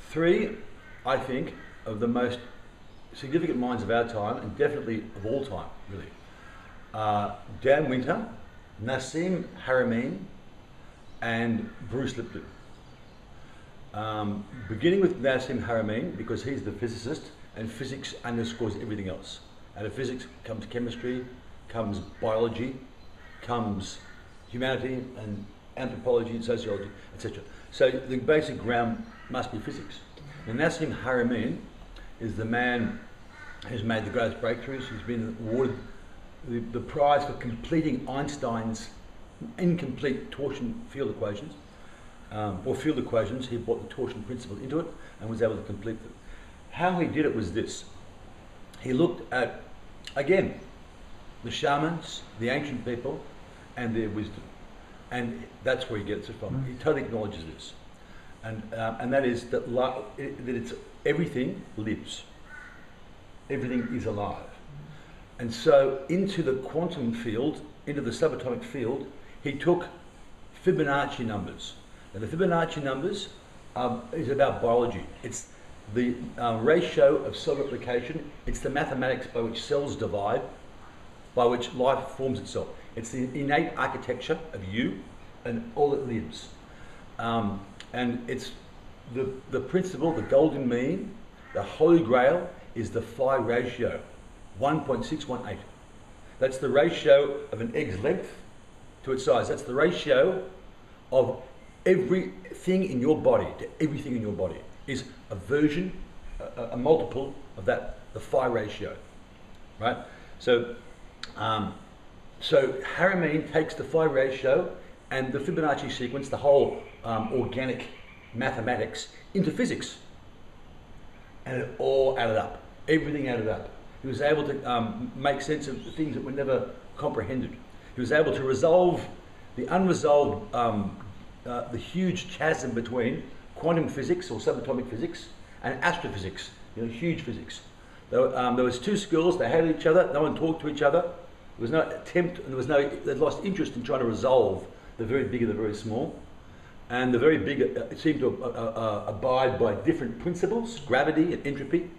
Three, I think, of the most significant minds of our time, and definitely of all time, really. Dan Winter, Nassim Haramein, and Bruce Lipton. Beginning with Nassim Haramein, because he's the physicist, and physics underscores everything else. Out of physics comes chemistry, comes biology, comes humanity and anthropology and sociology, etc. So the basic ground must be physics. And Nassim Haramein is the man who's made the greatest breakthroughs. He's been awarded the prize for completing Einstein's incomplete torsion field equations, or field equations. He brought the torsion principle into it and was able to complete them. How he did it was this. He looked at, again, the shamans, the ancient people, and their wisdom. And that's where he gets it from. He totally acknowledges this. And that is that it's everything lives. Everything is alive. And so into the quantum field, into the subatomic field, he took Fibonacci numbers. And the Fibonacci numbers is about biology. It's the ratio of cell replication. It's the mathematics by which cells divide, by which life forms itself. It's the innate architecture of you and all that lives. And it's the principle, the golden mean, the holy grail is the phi ratio, 1.618. That's the ratio of an egg's length to its size. That's the ratio of everything in your body to everything in your body is a version, a multiple of that, the phi ratio, right? So Haramein takes the phi ratio and the Fibonacci sequence, the whole organic mathematics, into physics. And it all added up. Everything added up. He was able to make sense of things that were never comprehended. He was able to resolve the unresolved, the huge chasm between quantum physics or subatomic physics and astrophysics, huge physics. There was two schools, they hated each other, no one talked to each other. There was no attempt, and they lost interest in trying to resolve the very big and the very small. And the very big seemed to abide by different principles, gravity and entropy.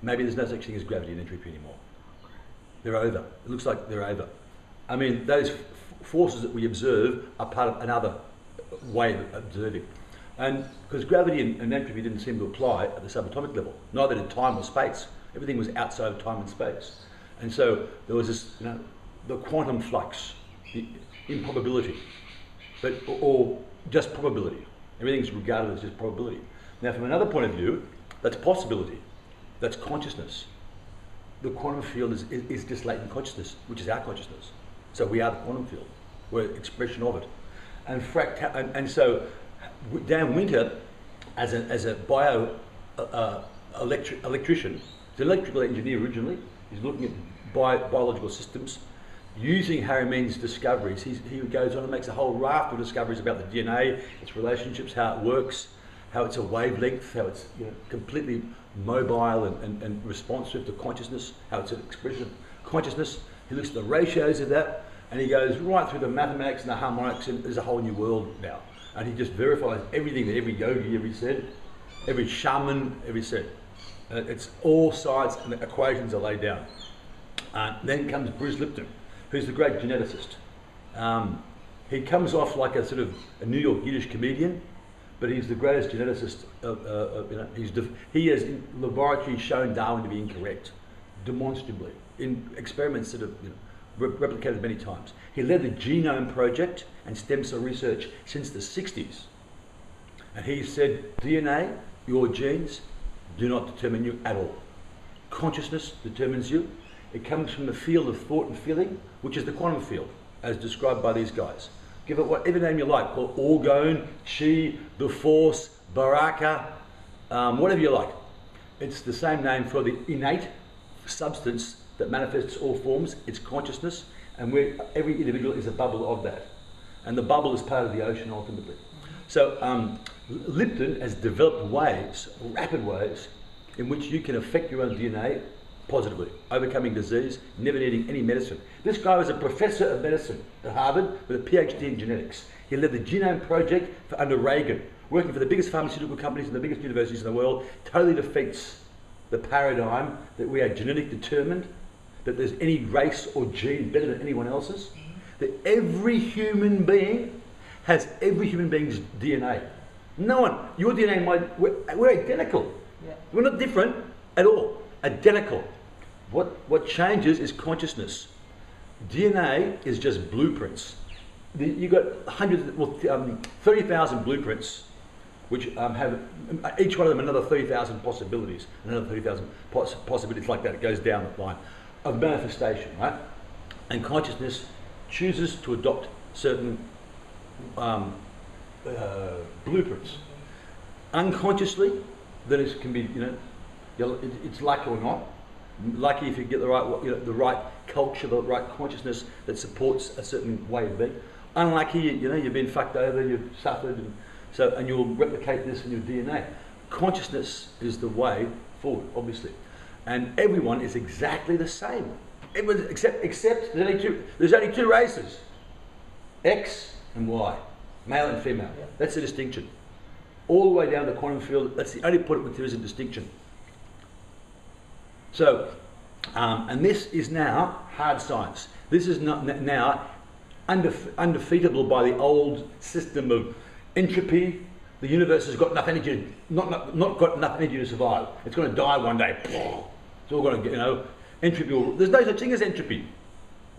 Maybe there's no such thing as gravity and entropy anymore. They're over. It looks like they're over. I mean, those forces that we observe are part of another way of observing. And because gravity and entropy didn't seem to apply at the subatomic level, neither did time or space. Everything was outside of time and space. And so there was this, the quantum flux, the improbability, or just probability. Everything's regarded as just probability. Now, from another point of view, that's possibility. That's consciousness. The quantum field is just latent consciousness, which is our consciousness. So we are the quantum field. We're an expression of it. And so Dan Winter, as a electrician, he's an electrical engineer originally. He's looking at biological systems. Using Haramein's discoveries, he goes on and makes a whole raft of discoveries about the DNA, its relationships, how it works, how it's a wavelength, how it's completely mobile and responsive to consciousness, how it's an expression of consciousness. He looks at the ratios of that, and he goes right through the mathematics and the harmonics, and there's a whole new world now. And he just verifies everything that every yogi ever said, every shaman ever said. It's all science and the equations are laid down. Then comes Bruce Lipton, who's the great geneticist. He comes off like a sort of a New York Yiddish comedian, but he's the greatest geneticist. He has in laboratory shown Darwin to be incorrect, demonstrably, in experiments that have replicated many times. He led the genome project and stem cell research since the 60s. And he said, DNA, your genes, do not determine you at all. Consciousness determines you. It comes from the field of thought and feeling, which is the quantum field, as described by these guys. Give it whatever name you like, call it orgone, chi, the force, baraka, whatever you like. It's the same name for the innate substance that manifests all forms. It's consciousness, and every individual is a bubble of that. And the bubble is part of the ocean ultimately. So Lipton has developed ways, rapid ways, in which you can affect your own DNA positively, overcoming disease, never needing any medicine. This guy was a professor of medicine at Harvard with a PhD in genetics. He led the genome project under Reagan, working for the biggest pharmaceutical companies and the biggest universities in the world, totally defeats the paradigm that we are genetically determined, that there's any race or gene better than anyone else's, that every human being has every human being's DNA. No one, your DNA, we're identical. Yeah. We're not different at all, identical. What changes is consciousness. DNA is just blueprints. You've got 30,000 blueprints, which have each one of them another 30,000 possibilities, another 30,000 possibilities like that. It goes down the line of manifestation, right? And consciousness chooses to adopt certain blueprints. Unconsciously, that is, can be, it's lucky or not. Lucky if you get the right, the right culture, the right consciousness that supports a certain way of being. Unlucky, you've been fucked over, you've suffered, and you'll replicate this in your DNA. Consciousness is the way forward, obviously, and everyone is exactly the same. Everyone, except there's only two races, X and Y, male and female. Yeah. That's the distinction. All the way down the quantum field, that's the only point where there is a distinction. So, and this is now hard science. This is not now undefeatable by the old system of entropy. The universe has got enough energy, not got enough energy to survive. It's going to die one day. It's all going to, entropy. There's no such thing as entropy,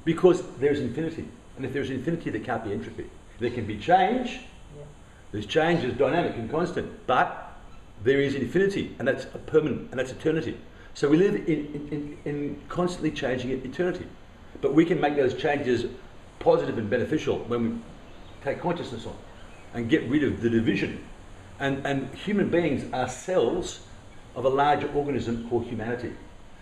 because there's infinity. And if there's infinity, there can't be entropy. There can be change. Yeah. There's change, is dynamic and constant, but there is infinity, and that's a permanent, and that's eternity. So we live in constantly changing eternity. But we can make those changes positive and beneficial when we take consciousness on and get rid of the division. And human beings are cells of a larger organism called humanity.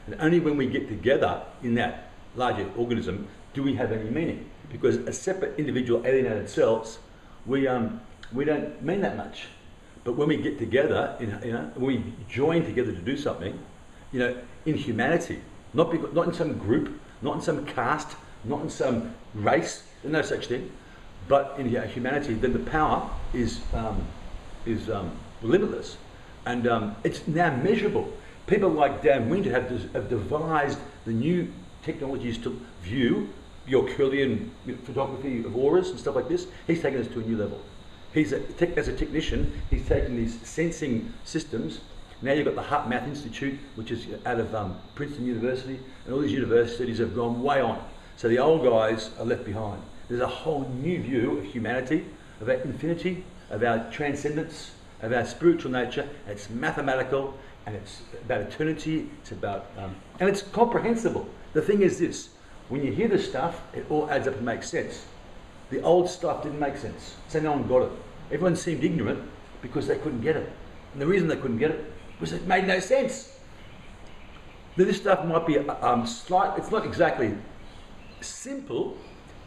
And only when we get together in that larger organism do we have any meaning. Because as separate individual alienated cells, we don't mean that much. But when we get together, when we join together to do something, in humanity, not in some group, not in some caste, not in some race, there's no such thing, but in humanity, then the power is limitless, and it's now measurable. People like Dan Winter have devised the new technologies to view your Coorky photography of auras and stuff like this. He's taken us to a new level. As a technician, he's taken these sensing systems. Now you've got the Heart Math Institute, which is out of Princeton University, and all these universities have gone way on. So the old guys are left behind. There's a whole new view of humanity, of our infinity, of our transcendence, of our spiritual nature. It's mathematical, and it's about eternity. It's about, and it's comprehensible. The thing is this: when you hear this stuff, it all adds up and makes sense. The old stuff didn't make sense, so no one got it. Everyone seemed ignorant because they couldn't get it, and the reason they couldn't get it was it made no sense. This stuff might be slight. It's not exactly simple,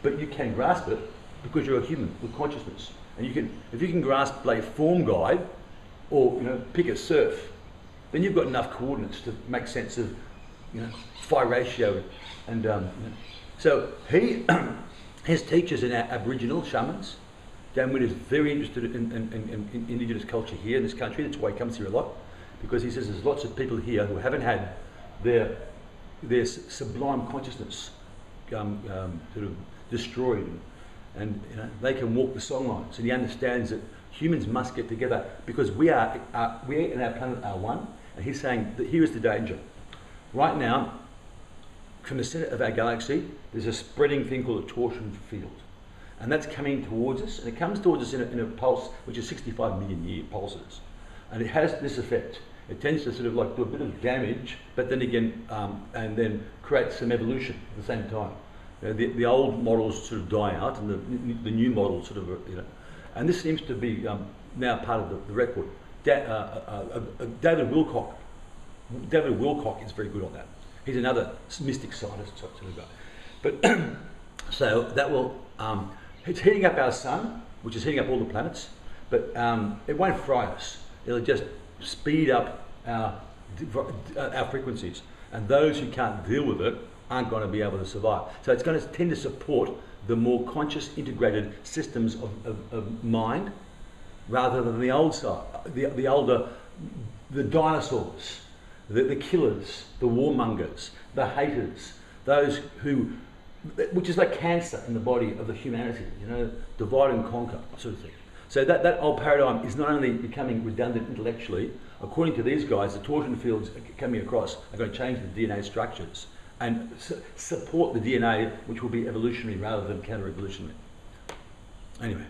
but you can grasp it because you're a human with consciousness, and if you can grasp like a form guide, or pick a surf, then you've got enough coordinates to make sense of phi ratio, and so his teachers in Aboriginal shamans. Dan Witt is very interested in indigenous culture here in this country. That's why he comes here a lot, because he says there's lots of people here who haven't had their sublime consciousness sort of destroyed, and they can walk the song lines. And he understands that humans must get together because we and our planet are one. And he's saying that here is the danger. Right now, from the center of our galaxy, there's a spreading thing called a torsion field. And that's coming towards us, and it comes towards us in a pulse which is 65 million year pulses. And it has this effect. It tends to sort of like do a bit of damage, but then again, and then create some evolution at the same time. The old models sort of die out, and the new models sort of, and this seems to be now part of the record. David Wilcock is very good on that. He's another mystic scientist sort of guy. But so that will, it's heating up our sun, which is heating up all the planets, but it won't fry us. It'll just speed up our frequencies, and those who can't deal with it aren't going to be able to survive. So it's going to tend to support the more conscious, integrated systems of mind, rather than the old side, the older, the dinosaurs, the killers, the warmongers, the haters, those who, which is like cancer in the body of the humanity, you know, divide and conquer sort of thing. So that old paradigm is not only becoming redundant intellectually, according to these guys, the torsion fields coming across are going to change the DNA structures and support the DNA, which will be evolutionary rather than counter-evolutionary. Anyway.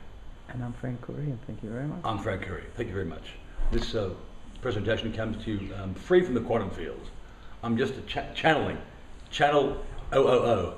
And I'm Frank Coorky, and thank you very much. I'm Frank Coorky. Thank you very much. This presentation comes to you free from the quantum field. I'm just channeling. Channel 000.